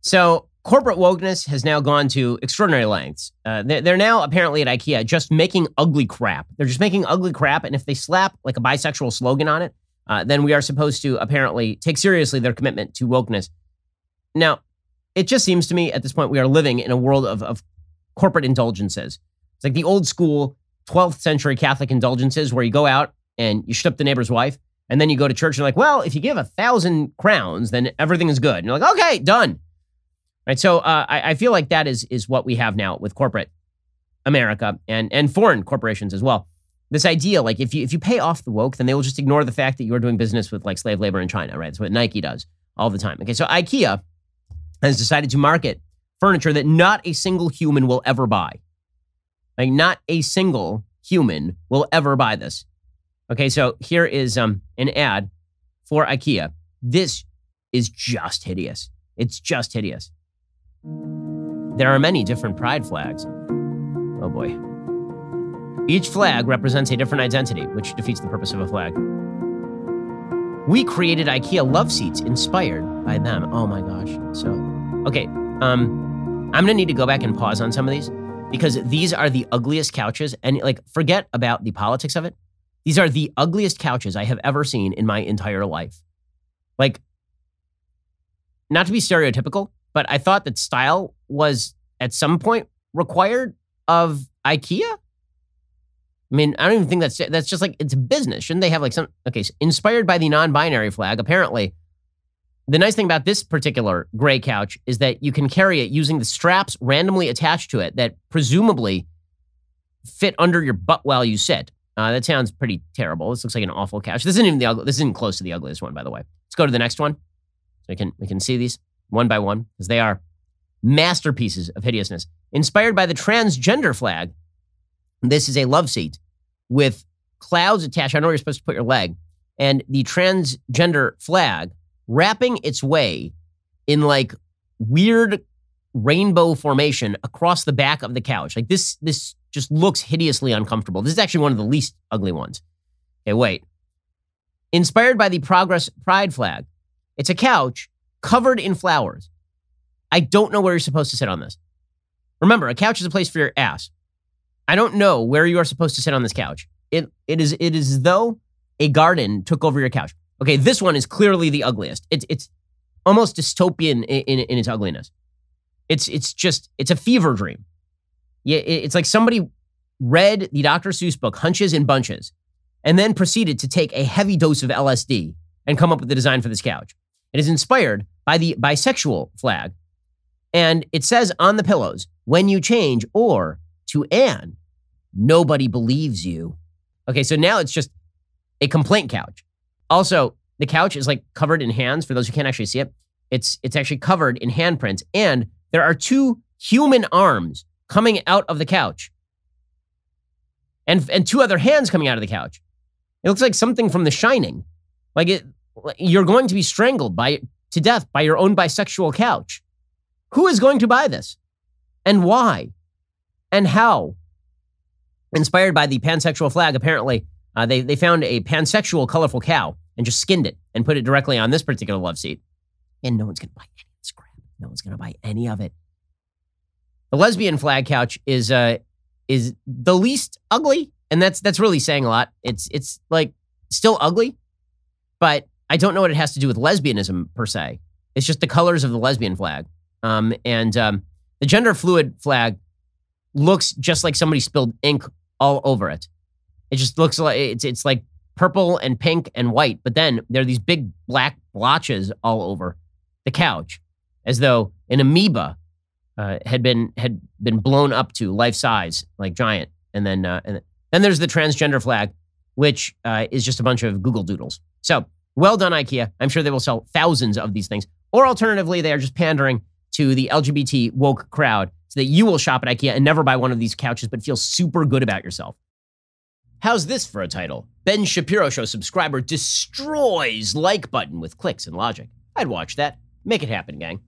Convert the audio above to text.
So corporate wokeness has now gone to extraordinary lengths. They're now apparently at Ikea just making ugly crap. They're just making ugly crap, and if they slap like a bisexual slogan on it, then we are supposed to apparently take seriously their commitment to wokeness. Now, it just seems to me at this point we are living in a world of corporate indulgences. It's like the old school 12th century Catholic indulgences where you go out and you shit up the neighbor's wife, and then you go to church and you're like, well, if you give 1,000 crowns, then everything is good. And you're like, okay, done. Right. So I feel like that is what we have now with corporate America and foreign corporations as well. This idea, like if you pay off the woke, then they will just ignore the fact that you're doing business with like slave labor in China, right? That's what Nike does all the time. Okay, so IKEA has decided to market furniture that not a single human will ever buy. Like not a single human will ever buy this. Okay, so here is an ad for IKEA. This is just hideous. It's just hideous. There are many different pride flags. Oh boy. Each flag represents a different identity, which defeats the purpose of a flag. We created IKEA love seats inspired by them. Oh my gosh. So, okay. I'm gonna need to go back and pause on some of these because these are the ugliest couches, and like forget about the politics of it. These are the ugliest couches I have ever seen in my entire life. Like, not to be stereotypical, but I thought that style was at some point required of IKEA. I mean, I don't even think that's just like, it's a business. Shouldn't they have like some, okay, so inspired by the non-binary flag, apparently. The nice thing about this particular gray couch is that you can carry it using the straps randomly attached to it that presumably fit under your butt while you sit. That sounds pretty terrible. This looks like an awful couch. This isn't even this isn't close to the ugliest one, by the way. Let's go to the next one. So we can see these one by one because they are masterpieces of hideousness. Inspired by the transgender flag, this is a love seat with clouds attached. I know where you're supposed to put your leg. And the transgender flag wrapping its way in like weird rainbow formation across the back of the couch. Like this just looks hideously uncomfortable. This is actually one of the least ugly ones. Okay, wait. Inspired by the Progress Pride flag. It's a couch covered in flowers. I don't know where you're supposed to sit on this. Remember, a couch is a place for your ass. I don't know where you are supposed to sit on this couch. It is as though a garden took over your couch. Okay, this one is clearly the ugliest. It's almost dystopian in its ugliness. It's a fever dream. Yeah, it's like somebody read the Dr. Seuss book, Hunches and Bunches, and then proceeded to take a heavy dose of LSD and come up with the design for this couch. It is inspired by the bisexual flag, and it says on the pillows, when you change, or to Anne, nobody believes you. Okay, so now it's just a complaint couch. Also, the couch is like covered in hands. For those who can't actually see it, it's actually covered in handprints, and there are 2 human arms coming out of the couch, and 2 other hands coming out of the couch. It looks like something from The Shining. Like you're going to be strangled to death by your own bisexual couch. Who is going to buy this? And why? And how? Inspired by the pansexual flag, apparently, they found a pansexual colorful cow and just skinned it and put it directly on this particular love seat. And no one's going to buy any of this crap. No one's going to buy any of it. The lesbian flag couch is the least ugly, and that's really saying a lot. It's like still ugly, but I don't know what it has to do with lesbianism per se. It's just the colors of the lesbian flag. The gender fluid flag looks just like somebody spilled ink all over it. It just looks like it's like purple and pink and white, but then there are these big black blotches all over the couch, as though an amoeba had been blown up to life size, like giant. And then there's the transgender flag, which is just a bunch of Google Doodles. So well done, IKEA. I'm sure they will sell thousands of these things. Or alternatively, they are just pandering to the LGBT woke crowd so that you will shop at IKEA and never buy one of these couches, but feel super good about yourself. How's this for a title? Ben Shapiro Show subscriber destroys like button with clicks and logic. I'd watch that. Make it happen, gang.